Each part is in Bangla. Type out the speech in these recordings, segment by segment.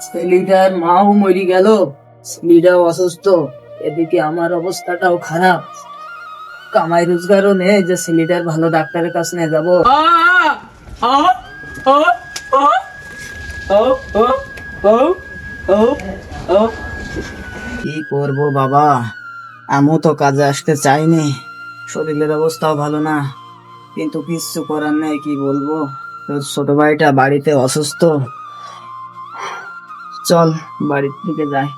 ছেলেটার মাও মরে গেল, ছেলেটাও অসুস্থ, এদিকে আমার অবস্থাটাও খারাপ, কামাই রোজগারও নেই যে ছেলেটার ভালো ডাক্তারের কাছে নিয়ে যাবো। কি করবো বাবা, আমিও তো কাজে আসতে চাইনি, শরীরের অবস্থাও ভালো না, কিন্তু কিচ্ছু করার নেই। কি বলবো, তোর ছোট ভাইটা বাড়িতে অসুস্থ, চল বাড়ির থেকে যাই।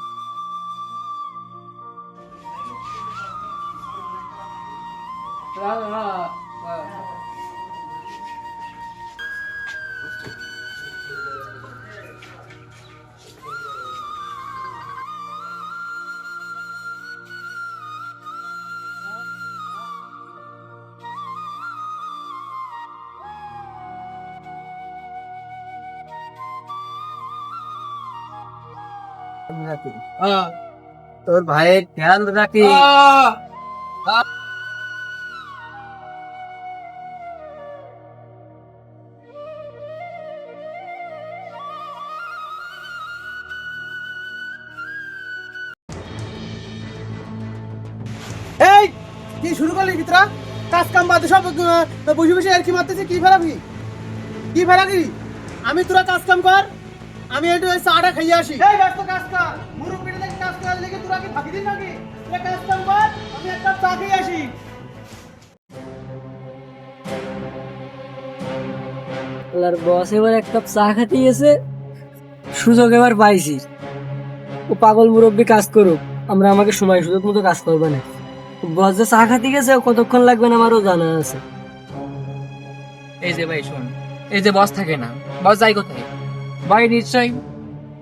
তোর ভাইয়ের খেয়াল রাখি। এই কি শুরু করলি ভিতরা? কাজ কাম বাদে সব বসে বসে আর কি মারতেছে? কি ফেরাবি, কি ফেরাবি? আমি তোরা কাজ কাম কর, আমি একটু চাটা খাইয়ে আসি। এই ব্যস্ত কাজ কর, মুরব্বির থেকে কাজ করার লেগে তোরা কি ফাঁকি দিন নাকি? তোরা কাজ কাম কর, আমি একটা চা খেয়ে আসি। আল্লাহর বস এবার এক কাপ চা খেতে গেছে, সুযোগ এবার পাইছি। ও পাগল মুরব্বী কাজ করুক, আমরা আমাকে সময় সুযোগ মতো কাজ করবো না। বস যে চা খাতে গেছে, কতক্ষণ লাগবে না আমারও জানা আছে। এই যে ভাই শোন, এই যে বস থাকে না, বস যাই কোথায়? ভাই নিশ্চয়ই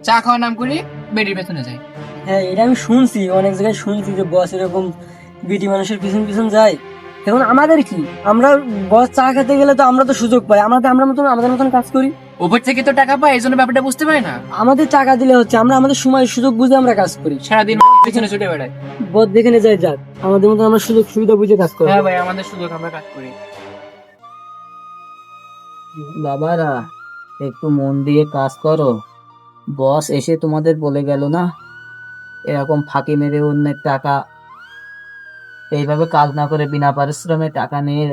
চা খাওয়ার নাম করি বেডির পেছনে যায়। হ্যাঁ, এটা আমি শুনছি, অনেক জায়গায় শুনছি যে বস এরকম বিটি মানুষের পিছন পিছন যায়। এখন আমাদের কি, আমরা বস চা খেতে গেলে তো আমরা তো সুযোগ পাই, আমাদের মতন কাজ করি। উপর থেকে তো টাকা পাই, এই জন্য ব্যাপারটা বুঝতে পারি না। আমাদের টাকা দিলে হচ্ছে, আমরা আমাদের সময় সুযোগ বুঝে আমরা কাজ করি। সারাদিন পিছনে ছুটে বেড়ায়। বস যেখানে যায় যাক, আমাদের মতন আমরা সুযোগ সুবিধা বুঝে কাজ করি। হ্যাঁ ভাই, আমাদের সুযোগ, আমরা কাজ করি। বাবারা একটু মন দিয়ে কাজ করো, বস এসে তোমাদের বলে গেল না এরকম ফাঁকি মেরে অন্যের টাকা, এইভাবে কাজ না করে বিনা পারিশ্রমে টাকা নিয়ে,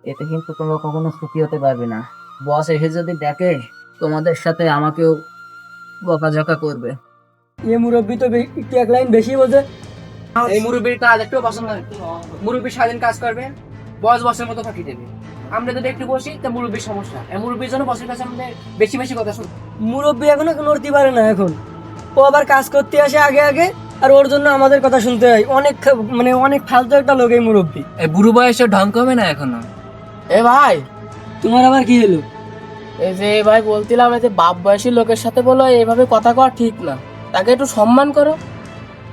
এতে কিন্তু তোমরা কখনো সুখী হতে পারবে না। বস এসে যদি দেখে তোমাদের সাথে আমাকেও বকাঝকা করবে। এ মুরব্বি তো একটু এক লাইন বেশি বোঝে। এই মুরব্বীর কাজ একটু পছন্দ হয়? মুরব্বী সারাদিন কাজ করবে, বস বসের মতো ফাঁকি দেবে। আমরা যদি একটু বসি তা মুরব্বীর সমস্যা, এই মুরব্বীর জন্য বসের কাছে আমাদের বেশি বেশি কথা শুনতে। মুরব্বি এখনো নড়তে পারে না, এখন ও আবার কাজ করতে আসে আগে আগে, আর ওর জন্য আমাদের কথা শুনতে হয়। অনেক ফালতু একটা লোক এই মুরব্বি। এই বুড়ো বয়সে ঢং কমে না এখনো। এ ভাই, তোমার আবার কি হলো? এই যে ভাই বলছিলাম, এই যে বাপ বয়সী লোকের সাথে বলো এইভাবে কথা কওয়া ঠিক না, তাকে একটু সম্মান করো।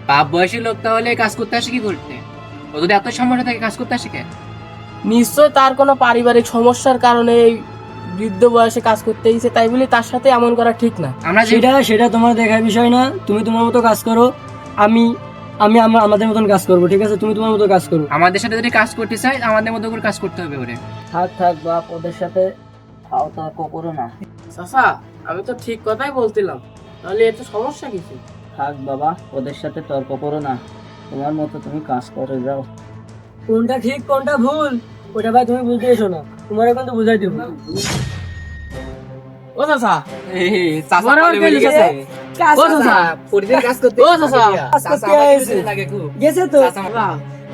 বাপ বয়সী লোক তাহলে কাজ করতে আসে কি করতে? ও যদি এত সমস্যা থাকে কাজ করতে আসে কেন? নিশ্চয় তার কোনো পারিবারিক সমস্যার কারণে এই বৃদ্ধ বয়সে কাজ করতে গেছে, তাই বলে তার সাথে এমন করা ঠিক না। আমরা সেটা তোমার দেখার বিষয় না, তুমি তোমার মতো কাজ করো, আমি আমাদের মতন কাজ করবো, ঠিক আছে? তুমি তোমার মতো কাজ করো। আমাদের সাথে যদি কাজ করতে চাই, আমাদের মতো করে কাজ করতে হবে। ওরে থাক বাপ, ওদের সাথে খাও তর্ক করো না। চাচা, আমি তো ঠিক কথাই বলছিলাম, তাহলে এত সমস্যা কিছু? থাক বাবা, ওদের সাথে তর্ক করো না, তোমার মতো তুমি কাজ করে যাও। কোনটা ঠিক কোনটা ভুল ওটা ভাই তুমি বুঝতে এসো না, তোমার এখন তো বুঝাই দিব। ও চাচা, চাচা ও চাচা, প্রতিদিন কাজ করতে, ও চাচা চাচা লাগে খুব, গেছে তো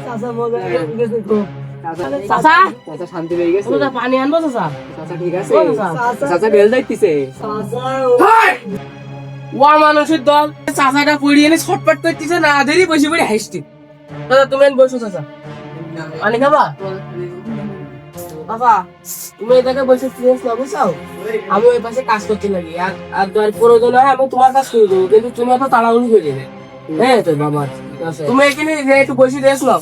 চাচা মজা গেছে খুব। চাচা চাচা শান্তি পেয়ে গেছে। চাচা পানি আনবো চাচা? চাচা ঠিক আছে, চাচা বেল যাইতেছে। ওয়া মানুষের দল, চাচাটা পড়িয়ে এনে ছটপট করতেছে, না দেরি বসে পড়ে হাসতে। চাচা তুমি বসো, চাচা পানি খাবা? বাবা তুমি এটাকে বসে সিরিয়াস না বুঝাও, আমি ওই পাশে কাজ করতে লাগি, আর প্রয়োজন হয় আমি তোমার কাজ করে দেবো, কিন্তু তুমি এত তাড়াহুড়ি করে দেবে। হ্যাঁ তো বাবা, তুমি এখানে একটু বসে রেস্ট নাও,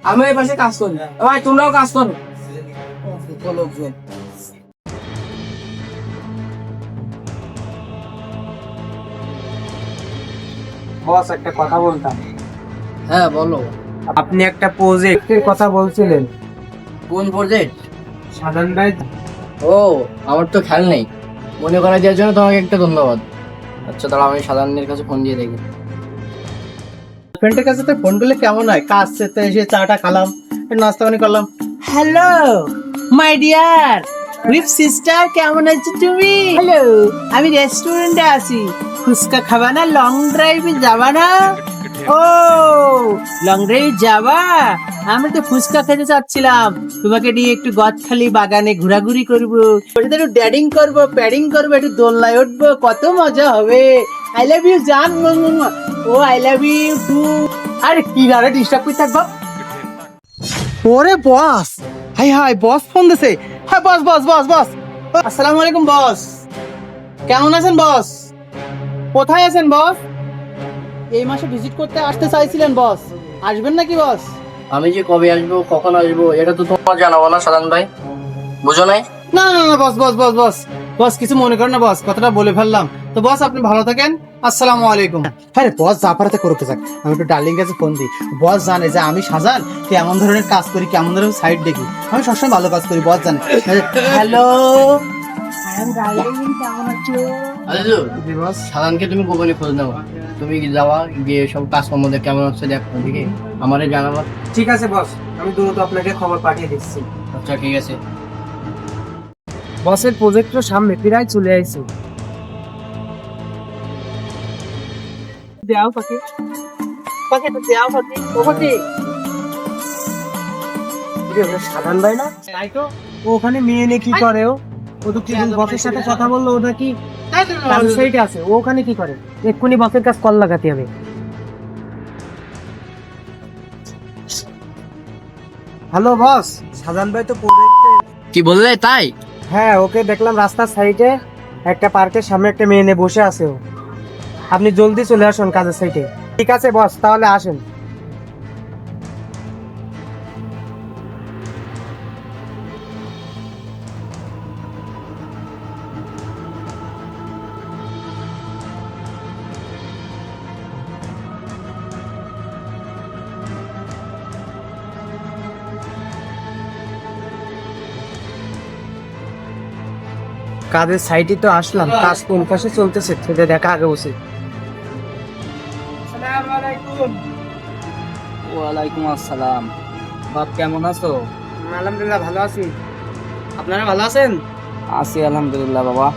আমি এই পাশে কাজ করি, ভাই তোমরাও কাজ করো। লোকজন বস একটা কথা বলতাম। হ্যাঁ বলো। আপনি একটা প্রজেক্টের কথা বলছিলেন। কোন প্রজেক্ট? সাধারণ ভাই ও, আমার তো খেয়াল নেই, মনে করাই দেওয়ার জন্য তোমাকে একটা ধন্যবাদ। আচ্ছা দাঁড়াও, আমি সাধারণের কাছে ফোন দিয়ে দেখি। ফ্রেন্ডের কাছে তো ফোন করলে কেমন হয়, কাজ সেতে এসে চাটা খালাম, একটু নাস্তা পানি করলাম। Hello my dear rip sister, কেমন আছো তুমি? হ্যালো, আমি রেস্টুরেন্টে আছি, ফুচকা খাবা না? লং ড্রাইভে যাবা না? ও লং ড্রাইভ যাবা? আমি তো ফুচকা খেতে চাচ্ছিলাম, তোমাকে নিয়ে একটু গদখালি বাগানে ঘোরাঘুরি করবো, একটু ড্যাডিং করবো, প্যাডিং করবো, একটু দোলনায় উঠবো, কত মজা হবে। আই লাভ ইউ জান। ও আই লাভ ইউ টু। আরে কি গাড়ি ডিস্টার্ব করে থাকবো। ওরে বস, হাই হাই বস ফোন দিছে। হ্যাঁ বস বস বস বস, আসসালামু আলাইকুম বস, কেমন আছেন বস? কোথায় আছেন বস? এই মাসে ভিজিট করতে আসতে চাইছিলেন বস, আসবেন নাকি বস? আমি যে কবে আসবো, কখন আসবো, এটা তো তোমার জানাবো না সাধারণ ভাই, বুঝো নাই? না না না বস বস বস বস বস, কিছু মনে করেন না বস, কথাটা বলে ফেললাম তো বস, আপনি ভালো থাকেন, আসসালামু আলাইকুম। হ্যাঁ বস যা পারাতে করতে যাক, আমি একটু ডার্লিং কাছে ফোন দিই। বস জানে যে আমি সাজান কেমন ধরনের কাজ করি, কেমন ধরনের সাইড দেখি, আমি সবসময় ভালো কাজ করি, বস জানে। হ্যালো ডার্লিং, কেমন আছো? জি বস। সাধারণকে তুমি গোপনে খোঁজ নাও, তুমি যাওয়া গিয়ে সব কাজকর্ম দেখে কেমন হচ্ছে দেখো, দেখে আমারে জানাবো। ঠিক আছে বস, আমি দ্রুত আপনাকে খবর পাঠিয়ে দিচ্ছি। আচ্ছা ঠিক আছে। বসের প্রজেক্টর সামনে প্রায় চলে আইছি। দেও পাখি, পাখি তো দেও পাখি, ও পাখি। সাধারণ ভাই না? তাই তো, ও ওখানে মেয়ে নিয়ে কি করে? ও তো কি বসের সাথে কথা বললো, ওটা কি সেইটা আছে? ও ওখানে কি করে? এক্ষুনি বসের কাছে কল লাগাতে হবে। হ্যালো বস, সাধারণ ভাই তো প্রজেক্টে। কি বললে তাই? হ্যাঁ, ওকে দেখলাম রাস্তার সাইডে একটা পার্কের সামনে একটা মেয়ে নিয়ে বসে আছে ও। আপনি জলদি চলে আসুন কাজের সাইডে। ঠিক আছে বস, তাহলে আসেন। কাজের সাইডে তো আসলাম, কাজ কোন পাশে চলতেছে সেটা দেখা আগে বসে। ওয়ালাইকুম আসসালাম। বাপ কেমন আছো? আলহামদুলিল্লাহ ভালো আছি, আপনারা ভালো আছেন? আছি আলহামদুলিল্লাহ বাবা।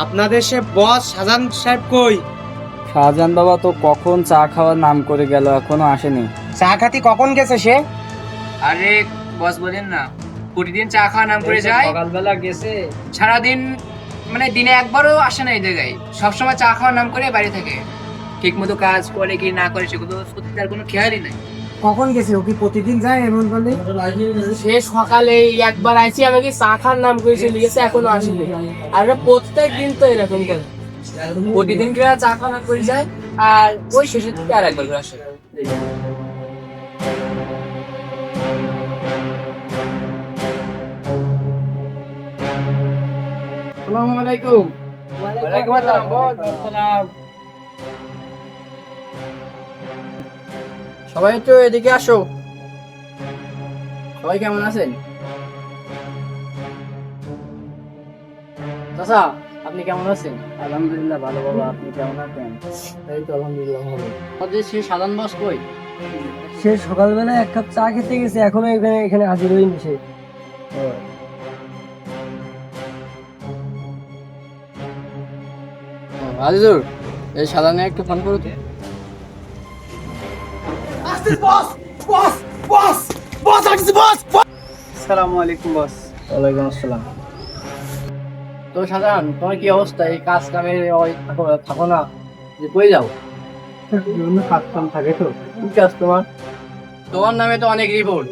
আপনাদের সে বস শাহজাহান সাহেব কই? শাহজাহান বাবা তো কখন চা খাওয়ার নাম করে গেল, এখনো আসেনি। চা খাতি কখন গেছে সে? আরে বস বলেন না, প্রতিদিন চা খাওয়া নাম করে যায়, সকালবেলা গেছে, সারাদিন মানে দিনে একবারও আসে না এই জায়গায়, সবসময় চা খাওয়ার নাম করে বাড়ি থেকে, ঠিক মতো কাজ করে কি না করে সেগুলো সত্যি তার কোনো খেয়ালই নাই। কখন গেছে? ও কি প্রতিদিন যায় এমন বলে? সে সকালে একবার আইছি, আমাকে চা খাওয়ার নাম করে চলে গেছে, এখনো আসেনি। আর প্রত্যেক দিন তো এরকম করে, প্রতিদিন করে চা খাওয়া নাম করে যায়, আর ওই শেষের দিকে আর একবার করে আসে। আসসালামু আলাইকুম। ওয়ালাইকুম আসসালাম। সবাই তো এদিকে আসো। সবাই কেমন আছেন? চাচা আপনি কেমন আছেন? আলহামদুলিল্লাহ ভালো বাবা, আপনি কেমন আছেন? এই তো আলহামদুলিল্লাহ ভালো। আমাদের সেই সাধারণ বস কই? সে সকালবেলা এক কাপ চা খেতে গেছে, এখনো এখানে হাজির হয়নি সে। আজিজুর, এই সাধারণে একটু ফোন করো তো। বস বস বস বস আসছে বস। আসসালামু আলাইকুম বস। ওয়ালাইকুম আসসালাম। তো সাধারণ, তোমার কি অবস্থা? এই কাজ কামে থাকো না, যে কই যাও? বিভিন্ন কাজ কাম থাকে তো। কি কাজ তোমার? তোমার নামে তো অনেক রিপোর্ট,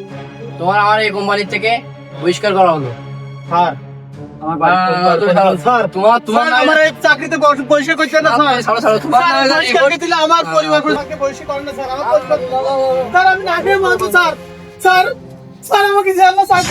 তোমার আমার এই কোম্পানি থেকে বহিষ্কার করা হলো। স্যার স্যার তোমার তোমার স্যার, আমার এই চাকরিতে পরিষ্কার করতে না স্যার। ছাড়ো ছাড়ো, তোমার স্যার, নামে পরিষ্কার করে দিলে আমার পরিবার পরিষ্কার করেন না স্যার, আমার পরিবার। স্যার আমি না খেয়ে মরবো স্যার। স্যার স্যার আমাকে জানলা স্যার